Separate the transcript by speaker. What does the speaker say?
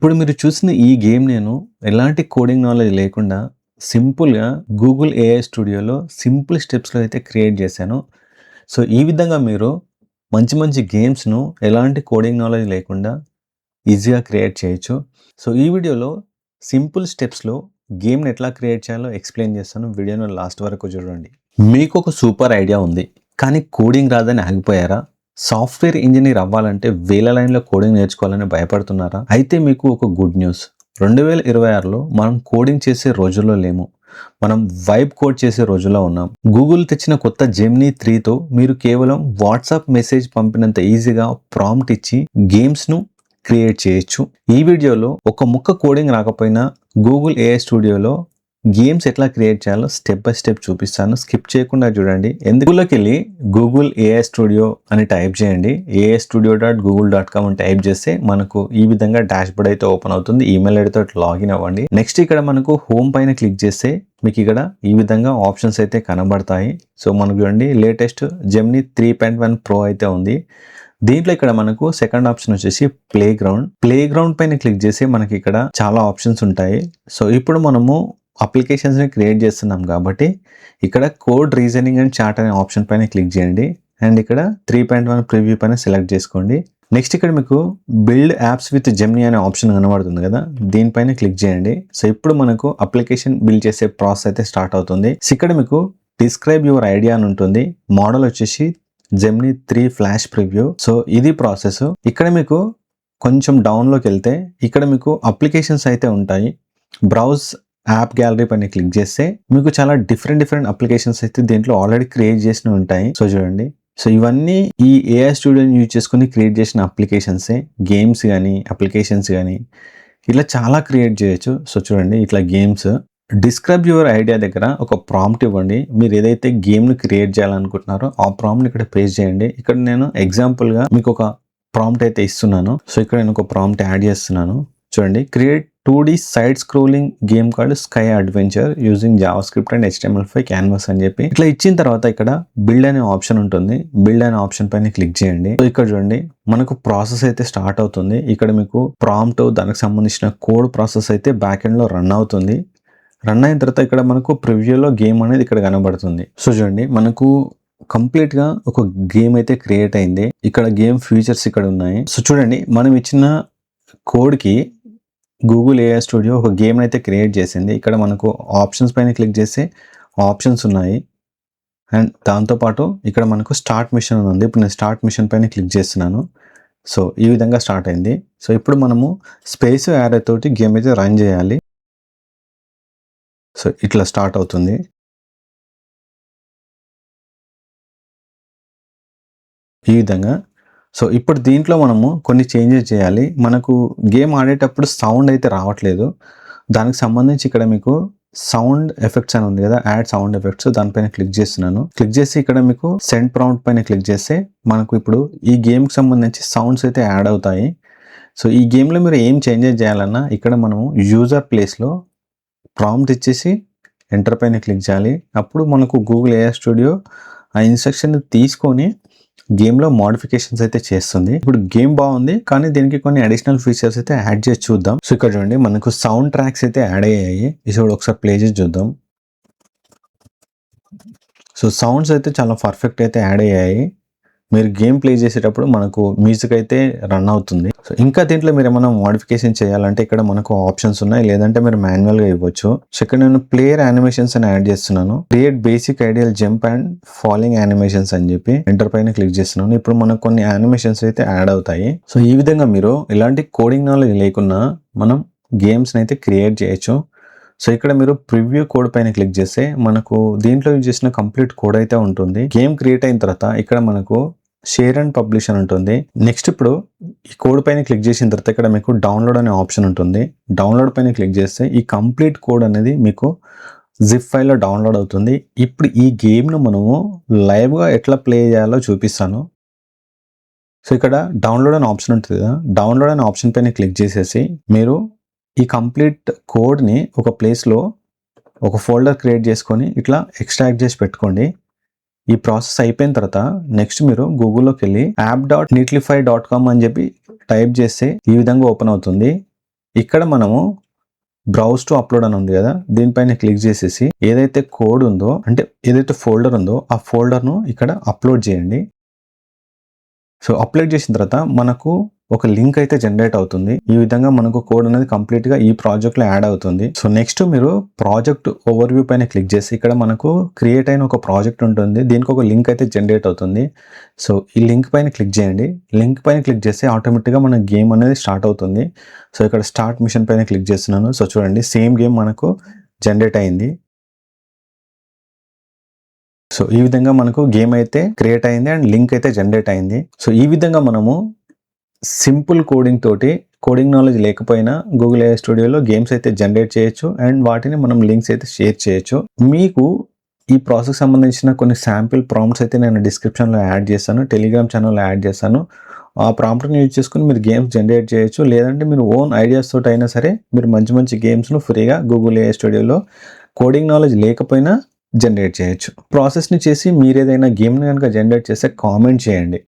Speaker 1: ఇప్పుడు మీరు చూసిన ఈ గేమ్ నేను ఎలాంటి కోడింగ్ నాలెడ్జ్ లేకుండా సింపుల్‌గా గూగుల్ ఏఐ స్టూడియోలో సింపుల్ స్టెప్స్‌లో అయితే క్రియేట్ చేశాను. సో, ఈ విధంగా మీరు మంచి మంచి గేమ్స్‌ను ఎలాంటి కోడింగ్ నాలెడ్జ్ లేకుండా ఈజీగా క్రియేట్ చేయొచ్చు. సో, ఈ వీడియోలో సింపుల్ స్టెప్స్‌లో గేమ్‌ని ఎట్లా క్రియేట్ చేయాలో ఎక్స్‌ప్లెయిన్ చేస్తాను. వీడియోను లాస్ట్ వరకు చూడండి. మీకొక సూపర్ ఐడియా ఉంది. కానీ కోడింగ్ రాదని ఆగిపోయారా? సాఫ్ట్‌వేర్ ఇంజినీర్ అవ్వాలంటే వేల లైన్‌లో కోడింగ్ నేర్చుకోవాలని భయపడుతున్నారా? అయితే మీకు ఒక గుడ్ న్యూస్. 2026లో మనం కోడింగ్ చేసే రోజుల్లో లేము. మనం వైబ్ కోడ్ చేసే రోజుల్లో ఉన్నాం. గూగుల్ తెచ్చిన కొత్త జెమినీ 3తో మీరు కేవలం వాట్సాప్ మెసేజ్ పంపినంత ఈజీగా ప్రాంప్ట్ ఇచ్చి గేమ్స్‌ను క్రియేట్ చేయొచ్చు. ఈ వీడియోలో ఒక ముక్క కోడింగ్ రాకపోయినా గూగుల్ ఏఐ స్టూడియోలో గేమ్స్ ఎట్లా క్రియేట్ చేయాలో స్టెప్ బై స్టెప్ చూపిస్తాను. స్కిప్ చేయకుండా చూడండి. గూగుల్‌లోకి వెళ్ళి గూగుల్ ఏఐ స్టూడియో అని టైప్ చేయండి. aistudio.google.com అని టైప్ చేస్తే మనకు ఈ విధంగా డాష్‌బోర్డ్ అయితే ఓపెన్ అవుతుంది. ఈమెయిల్ ఐడితో లాగిన్ అవ్వండి. నెక్స్ట్ ఇక్కడ మనకు హోమ్ పైన క్లిక్ చేస్తే మీకు ఇక్కడ ఈ విధంగా ఆప్షన్స్ అయితే కనబడతాయి. సో, మనకు చూడండి లేటెస్ట్ జెమినీ 3.1 ప్రో అయితే ఉంది. దీంట్లో ఇక్కడ మనకు సెకండ్ ఆప్షన్ వచ్చేసి ప్లే గ్రౌండ్ పైన క్లిక్ చేసి మనకి ఇక్కడ చాలా ఆప్షన్స్ ఉంటాయి. సో, ఇప్పుడు మనము అప్లికేషన్స్ని క్రియేట్ చేస్తున్నాం కాబట్టి ఇక్కడ కోడ్ రీజనింగ్ అండ్ చాట్ అనే ఆప్షన్ పైన క్లిక్ చేయండి. అండ్ ఇక్కడ 3.1 ప్రివ్యూ పైన సెలెక్ట్ చేసుకోండి. నెక్స్ట్ ఇక్కడ మీకు బిల్డ్ యాప్స్ విత్ జెమినీ అనే ఆప్షన్ కనబడుతుంది కదా, దీనిపైన క్లిక్ చేయండి. సో, ఇప్పుడు మనకు అప్లికేషన్ బిల్డ్ చేసే ప్రాసెస్ అయితే స్టార్ట్ అవుతుంది. సో, ఇక్కడ మీకు డిస్క్రైబ్ యువర్ ఐడియా అని ఉంటుంది. మోడల్ వచ్చేసి జెమినీ 3 ఫ్లాష్ ప్రివ్యూ. సో, ఇది ప్రాసెస్. ఇక్కడ మీకు కొంచెం డౌన్లోకి వెళ్తే ఇక్కడ మీకు అప్లికేషన్స్ అయితే ఉంటాయి. బ్రౌజ్ యాప్ గ్యాలరీ పైన క్లిక్ చేస్తే మీకు చాలా డిఫరెంట్ అప్లికేషన్స్ అయితే దీంట్లో ఆల్రెడీ క్రియేట్ చేసినవి ఉంటాయి. సో, చూడండి. సో, ఇవన్నీ ఈ ఏఐ స్టూడియోని యూజ్ చేసుకుని క్రియేట్ చేసిన అప్లికేషన్సే. గేమ్స్ కానీ అప్లికేషన్స్ కానీ ఇట్లా చాలా క్రియేట్ చేయొచ్చు. సో, చూడండి ఇట్లా గేమ్స్. డిస్క్రైబ్ యువర్ ఐడియా దగ్గర ఒక ప్రాంప్ట్ ఇవ్వండి. మీరు ఏదైతే గేమ్ని క్రియేట్ చేయాలనుకుంటున్నారో ఆ ప్రాంప్ట్ని ఇక్కడ పేస్ట్ చేయండి. ఇక్కడ నేను ఎగ్జాంపుల్గా మీకు ఒక ప్రాంప్ట్ అయితే ఇస్తున్నాను. సో, ఇక్కడ నేను ఒక ప్రాంప్ట్ యాడ్ చేస్తున్నాను. చూడండి, create 2D side scrolling game called sky adventure using JavaScript and HTML5 canvas అని చెప్పి ఇట్లా ఇచ్చిన తర్వాత ఇక్కడ బిల్డ్ అనే ఆప్షన్ ఉంటుంది. బిల్డ్ అనే ఆప్షన్ పైన క్లిక్ చేయండి. సో, ఇక్కడ చూడండి మనకు ప్రాసెస్ అయితే స్టార్ట్ అవుతుంది. ఇక్కడ మీకు ప్రాంప్ట్ దానికి సంబంధించిన కోడ్ ప్రాసెస్ అయితే బ్యాక్ ఎండ్ లో రన్ అవుతుంది. రన్ అయిన తర్వాత ఇక్కడ మనకు ప్రివ్యూలో గేమ్ అనేది ఇక్కడ కనబడుతుంది. సో, చూడండి మనకు కంప్లీట్ గా ఒక గేమ్ అయితే క్రియేట్ అయింది. ఇక్కడ గేమ్ ఫీచర్స్ ఇక్కడ ఉన్నాయి. సో, చూడండి మనం ఇచ్చిన కోడ్ కి గూగుల్ ఏఐ స్టూడియో ఒక గేమ్ అయితే క్రియేట్ చేసింది. ఇక్కడ మనకు ఆప్షన్స్ పైన క్లిక్ చేస్తే ఆప్షన్స్ ఉన్నాయి. అండ్ దాంతోపాటు ఇక్కడ మనకు స్టార్ట్ మిషన్ ఉంది. ఇప్పుడు నేను స్టార్ట్ మిషన్ పైన క్లిక్ చేస్తున్నాను. సో, ఈ విధంగా స్టార్ట్ అయింది. సో, ఇప్పుడు మనము స్పేస్ యారో తోటి గేమ్ అయితే రన్ చేయాలి. సో, ఇట్లా స్టార్ట్ అవుతుంది. ఈ విధంగా. సో, ఇప్పుడు దీంట్లో మనము కొన్ని చేంజెస్ చేయాలి. మనకు గేమ్ ఆడేటప్పుడు సౌండ్ అయితే రావట్లేదు. దానికి సంబంధించి ఇక్కడ మీకు సౌండ్ ఎఫెక్ట్స్ అని ఉంది కదా, యాడ్ సౌండ్ ఎఫెక్ట్స్, దానిపైన క్లిక్ చేస్తున్నాను. క్లిక్ చేసి ఇక్కడ మీకు సెండ్ ప్రాంప్ట్ పైన క్లిక్ చేస్తే మనకు ఇప్పుడు ఈ గేమ్కి సంబంధించి సౌండ్స్ అయితే యాడ్ అవుతాయి. సో, ఈ గేమ్లో మీరు ఏం చేంజెస్ చేయాలన్నా ఇక్కడ మనము యూజర్ ప్లేస్లో ప్రాంప్ట్ ఇచ్చేసి ఎంటర్ పైన క్లిక్ చేయాలి. అప్పుడు మనకు గూగుల్ ఏఐ స్టూడియో ఆ ఇన్స్ట్రక్షన్ తీసుకొని గేమ్లో మోడిఫికేషన్స్ అయితే చేస్తుంది. ఇప్పుడు గేమ్ బాగుంది కానీ దీనికి కొన్ని అడిషనల్ ఫీచర్స్ అయితే యాడ్ చేసి చూద్దాం. సో, ఇక్కడ చూడండి మనకు సౌండ్ ట్రాక్స్ అయితే యాడ్ అయ్యాయి. ఇది ఒకసారి ప్లే చేసి చూద్దాం. సో, సౌండ్స్ అయితే చాలా పర్ఫెక్ట్ అయితే యాడ్ అయ్యాయి. మీరు గేమ్ ప్లే చేసేటప్పుడు మనకు మ్యూజిక్ అయితే రన్ అవుతుంది. సో, ఇంకా దీంట్లో మీరు ఏమైనా మోడిఫికేషన్ చేయాలంటే ఇక్కడ మనకు ఆప్షన్స్ ఉన్నాయి, లేదంటే మీరు మాన్యువల్గా ఇవ్వచ్చు. సో, ఇక్కడ నేను ప్లేయర్ యానిమేషన్స్ అని యాడ్ చేస్తున్నాను. Create basic ideal jump and falling animations అని చెప్పి ఎంటర్ పైన క్లిక్ చేస్తున్నాను. ఇప్పుడు మనకు కొన్ని యానిమేషన్స్ అయితే యాడ్ అవుతాయి. సో, ఈ విధంగా మీరు ఎలాంటి కోడింగ్ నాలెడ్జ్ లేకున్నా మనం గేమ్స్ అయితే క్రియేట్ చేయొచ్చు. సో, ఇక్కడ మీరు ప్రివ్యూ కోడ్ పైన క్లిక్ చేస్తే మనకు దీంట్లో యూజ్ చేసిన కంప్లీట్ కోడ్ అయితే ఉంటుంది. గేమ్ క్రియేట్ అయిన తర్వాత ఇక్కడ మనకు షేర్ అండ్ పబ్లిష్ అని ఉంటుంది. నెక్స్ట్ ఇప్పుడు ఈ కోడ్ పైన క్లిక్ చేసిన తర్వాత ఇక్కడ మీకు డౌన్లోడ్ అనే ఆప్షన్ ఉంటుంది. డౌన్లోడ్ పైన క్లిక్ చేస్తే ఈ కంప్లీట్ కోడ్ అనేది మీకు జిప్ ఫైల్లో డౌన్లోడ్ అవుతుంది. ఇప్పుడు ఈ గేమ్ను మనము లైవ్గా ఎట్లా ప్లే చేయాలో చూపిస్తాను. సో, ఇక్కడ డౌన్లోడ్ అనే ఆప్షన్ ఉంటుంది కదా, డౌన్లోడ్ అనే ఆప్షన్ పైన క్లిక్ చేసేసి మీరు ఈ కంప్లీట్ కోడ్ని ఒక ప్లేస్లో ఒక ఫోల్డర్ క్రియేట్ చేసుకొని ఇట్లా ఎక్స్ట్రాక్ట్ చేసి పెట్టుకోండి. ఈ ప్రాసెస్ అయిపోయిన తర్వాత నెక్స్ట్ మీరు గూగుల్లోకి వెళ్ళి app.netlify.com అని చెప్పి టైప్ చేస్తే ఈ విధంగా ఓపెన్ అవుతుంది. ఇక్కడ మనము బ్రౌజ్ టు అప్లోడ్ అని ఉంది కదా, దీనిపైన క్లిక్ చేసేసి ఏదైతే కోడ్ ఉందో, అంటే ఏదైతే ఫోల్డర్ ఉందో ఆ ఫోల్డర్ను ఇక్కడ అప్లోడ్ చేయండి. సో అప్లోడ్ చేసిన తర్వాత మనకు ఒక లింక్ అయితే జనరేట్ అవుతుంది. ఈ విధంగా మనకు కోడ్ అనేది కంప్లీట్ గా ఈ ప్రాజెక్ట్ లో యాడ్ అవుతుంది. సో నెక్స్ట్ మీరు ప్రాజెక్ట్ ఓవర్ వ్యూ పైన క్లిక్ చేసి ఇక్కడ మనకు క్రియేట్ అయిన ఒక ప్రాజెక్ట్ ఉంటుంది. దీనికి ఒక లింక్ అయితే జనరేట్ అవుతుంది. సో ఈ లింక్ పైన క్లిక్ చేయండి. లింక్ పైన క్లిక్ చేస్తే ఆటోమేటిక్ గా మన గేమ్ అనేది స్టార్ట్ అవుతుంది. సో ఇక్కడ స్టార్ట్ మిషన్ పైన క్లిక్ చేస్తున్నాను. సో చూడండి, సేమ్ గేమ్ మనకు జనరేట్ అయింది. సో ఈ విధంగా మనకు గేమ్ అయితే క్రియేట్ అయింది అండ్ లింక్ అయితే జనరేట్ అయింది. సో ఈ విధంగా మనము సింపుల్ కోడింగ్ తోటి, కోడింగ్ నాలెడ్జ్ లేకపోయినా గూగుల్ ఏఐ స్టూడియోలో గేమ్స్ అయితే జనరేట్ చేయొచ్చు అండ్ వాటిని మనం లింక్స్ అయితే షేర్ చేయొచ్చు. మీకు ఈ ప్రాసెస్ సంబంధించిన కొన్ని శాంపిల్ ప్రాంప్ట్స్ అయితే నేను డిస్క్రిప్షన్లో యాడ్ చేశాను, టెలిగ్రామ్ ఛానల్లో యాడ్ చేశాను. ఆ ప్రాంప్ట్ని యూజ్ చేసుకుని మీరు గేమ్స్ జనరేట్ చేయొచ్చు. లేదంటే మీరు ఓన్ ఐడియాస్ తోటి అయినా సరే మీరు మంచి మంచి గేమ్స్ను ఫ్రీగా గూగుల్ ఏఐ స్టూడియోలో కోడింగ్ నాలెడ్జ్ లేకపోయినా జనరేట్ చేయొచ్చు. ప్రాసెస్ని చేసి మీరు ఏదైనా గేమ్ని కనుక జనరేట్ చేస్తే కామెంట్ చేయండి.